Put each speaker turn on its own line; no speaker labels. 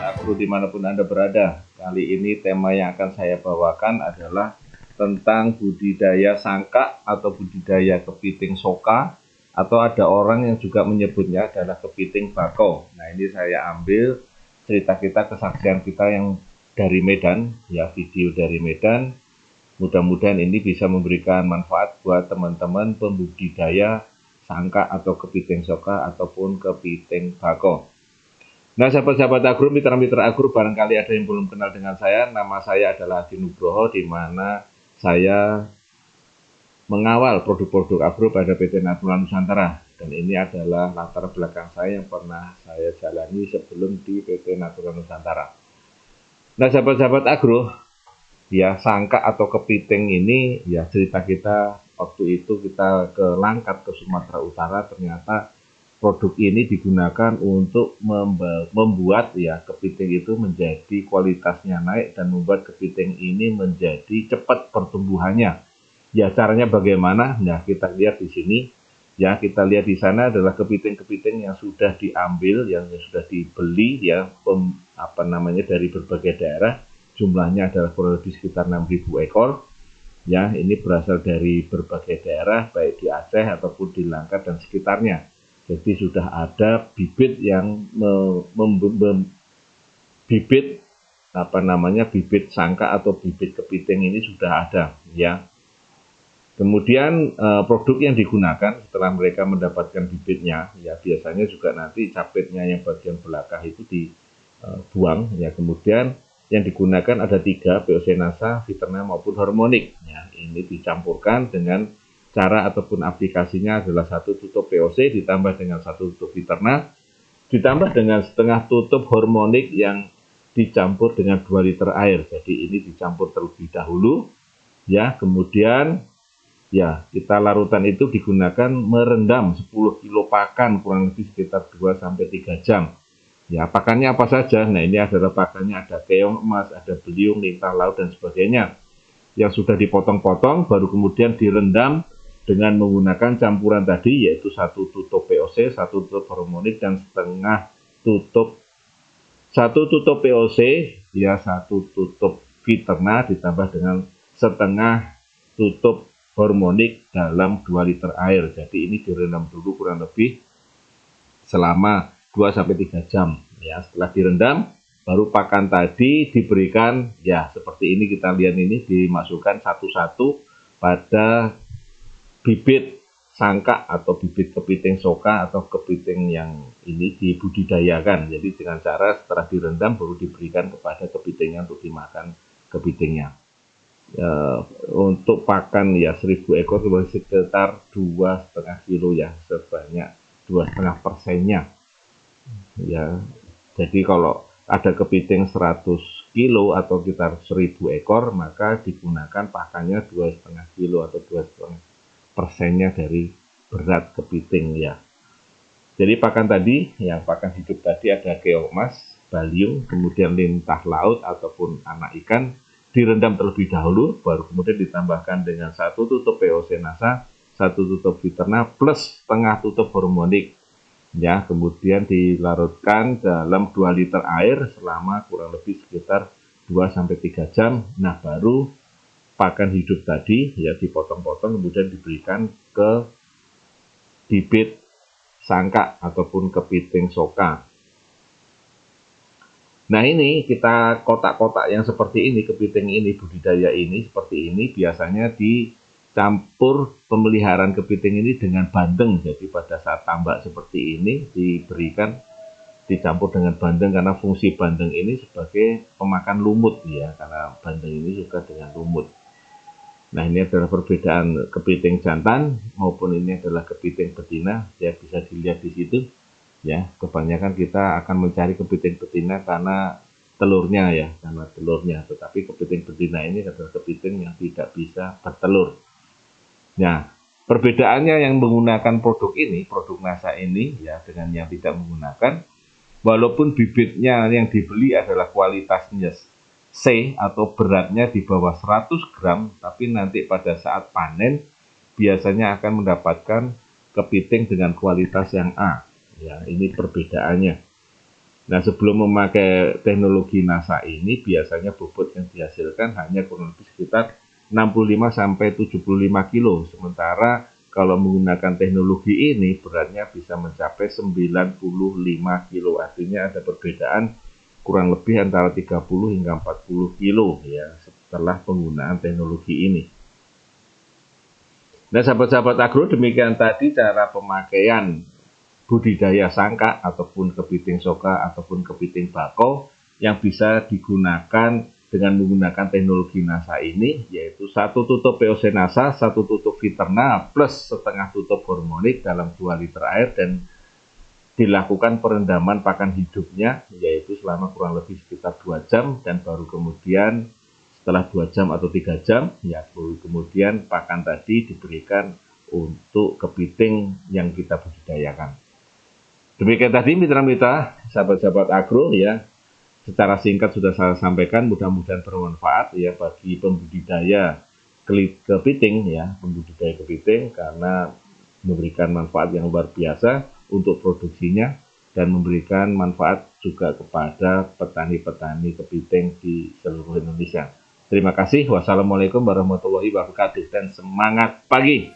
Agro dimanapun Anda berada, kali ini tema yang akan saya bawakan adalah tentang budidaya sangka atau budidaya kepiting soka, atau ada orang yang juga menyebutnya adalah kepiting bakau. Nah, ini saya ambil cerita kita, kesaksian kita yang dari Medan, ya, video dari Medan. Mudah-mudahan ini bisa memberikan manfaat buat teman-teman pembudidaya sangka atau kepiting soka ataupun kepiting bakau. Nah, sahabat-sahabat agro, mitra-mitra agro, barangkali ada yang belum kenal dengan saya. Nama saya adalah Adi Nugroho, di mana saya mengawal produk-produk agro pada PT Natura Nusantara. Dan ini adalah latar belakang saya yang pernah saya jalani sebelum di PT Natura Nusantara. Nah, sahabat-sahabat agro, ya, sangka atau kepiting ini, ya, cerita kita waktu itu kita ke Langkat, ke Sumatera Utara. Ternyata produk ini digunakan untuk membuat, ya, kepiting itu menjadi kualitasnya naik dan membuat kepiting ini menjadi cepat pertumbuhannya. Ya, caranya bagaimana? Nah, kita lihat di sini. Ya, kita lihat di sana adalah kepiting-kepiting yang sudah diambil, yang sudah dibeli, ya, dari berbagai daerah. Jumlahnya adalah kurang lebih sekitar 6.000 ekor. Ya, ini berasal dari berbagai daerah, baik di Aceh ataupun di Langkat dan sekitarnya. Jadi sudah ada bibit yang bibit sangka atau bibit kepiting ini sudah ada, ya. Kemudian produk yang digunakan setelah mereka mendapatkan bibitnya, ya, biasanya juga nanti capitnya yang bagian belakang itu dibuang, ya. Kemudian yang digunakan ada 3, POC Nasa, Viterna maupun Hormonik. Ya, ini dicampurkan dengan cara ataupun aplikasinya adalah 1 tutup POC ditambah dengan 1 tutup Viterna, ditambah dengan setengah tutup Hormonik yang dicampur dengan 2 liter air. Jadi ini dicampur terlebih dahulu, ya. Kemudian, ya, kita larutan itu digunakan merendam 10 kilo pakan kurang lebih sekitar 2-3 jam. Ya, pakannya apa saja? Nah, ini adalah pakannya ada keong emas, ada beliung, lintah laut, dan sebagainya. Yang sudah dipotong-potong, baru kemudian direndam dengan menggunakan campuran tadi, yaitu 1 tutup POC, 1 tutup Hormonik, dan setengah tutup 1 tutup POC, ya, 1 tutup Viterna, ditambah dengan setengah tutup Hormonik dalam 2 liter air. Jadi ini direndam dulu kurang lebih selama 2-3 jam. Ya, setelah direndam, baru pakan tadi diberikan, ya, seperti ini kita lihat, ini dimasukkan satu-satu pada bibit sangka atau bibit kepiting soka atau kepiting yang ini dibudidayakan. Jadi dengan cara setelah direndam baru diberikan kepada kepitingnya untuk dimakan kepitingnya. Untuk pakan, ya, 1.000 ekor sekitar 2,5 kilo, ya, sebanyak 2,5%-nya. Ya, jadi kalau ada kepiting 100 kilo atau sekitar 1.000 ekor, maka digunakan pakannya 2,5 kilo atau 2,5%-nya dari berat kepiting, ya. Jadi pakan tadi, ya, pakan hidup tadi ada keong emas, baliung, kemudian lintah laut ataupun anak ikan, direndam terlebih dahulu, baru kemudian ditambahkan dengan 1 tutup POC Nasa, 1 tutup Viterna, plus setengah tutup Hormonik. Ya, kemudian dilarutkan dalam 2 liter air selama kurang lebih sekitar 2-3 jam. Nah, baru pakan hidup tadi, ya, dipotong-potong kemudian diberikan ke bibit sangka ataupun kepiting soka. Nah, ini kita kotak-kotak yang seperti ini, kepiting ini, budidaya ini seperti ini, biasanya dicampur pemeliharaan kepiting ini dengan bandeng. Jadi pada saat tambak seperti ini dicampur dengan bandeng, karena fungsi bandeng ini sebagai pemakan lumut, ya, karena bandeng ini suka dengan lumut. Nah, ini adalah perbedaan kepiting jantan maupun ini adalah kepiting betina, ya, bisa dilihat di situ. Ya, kebanyakan kita akan mencari kepiting betina karena telurnya, ya, tetapi kepiting betina ini adalah kepiting yang tidak bisa bertelur. Nah, perbedaannya yang menggunakan produk ini, produk Nasa ini, ya, dengan yang tidak menggunakan, walaupun bibitnya yang dibeli adalah kualitasnya C atau beratnya di bawah 100 gram, tapi nanti pada saat panen biasanya akan mendapatkan kepiting dengan kualitas yang A. Ya, ini perbedaannya. Nah, sebelum memakai teknologi NASA ini, biasanya bobot yang dihasilkan hanya kurang lebih sekitar 65 sampai 75 kilo. Sementara kalau menggunakan teknologi ini beratnya bisa mencapai 95 kilo. Artinya ada perbedaan kurang lebih antara 30 hingga 40 kilo ya setelah penggunaan teknologi ini. Nah, sahabat-sahabat agro, demikian tadi cara pemakaian budidaya sangka ataupun kepiting soka ataupun kepiting bakau yang bisa digunakan dengan menggunakan teknologi NASA ini, yaitu satu tutup POC NASA, satu tutup Viterna plus setengah tutup hormonik dalam 2 liter air dan dilakukan perendaman pakan hidupnya, yaitu selama kurang lebih sekitar 2 jam dan baru kemudian setelah 2 jam atau 3 jam ya baru kemudian pakan tadi diberikan untuk kepiting yang kita budidayakan. Demikian tadi mitra-mitra, sahabat-sahabat agro ya. Secara singkat sudah saya sampaikan, mudah-mudahan bermanfaat ya bagi pembudidaya kepiting ya, pembudidaya kepiting karena memberikan manfaat yang luar biasa untuk produksinya dan memberikan manfaat juga kepada petani-petani kepiting di seluruh Indonesia. Terima kasih. Wassalamualaikum warahmatullahi wabarakatuh dan semangat pagi.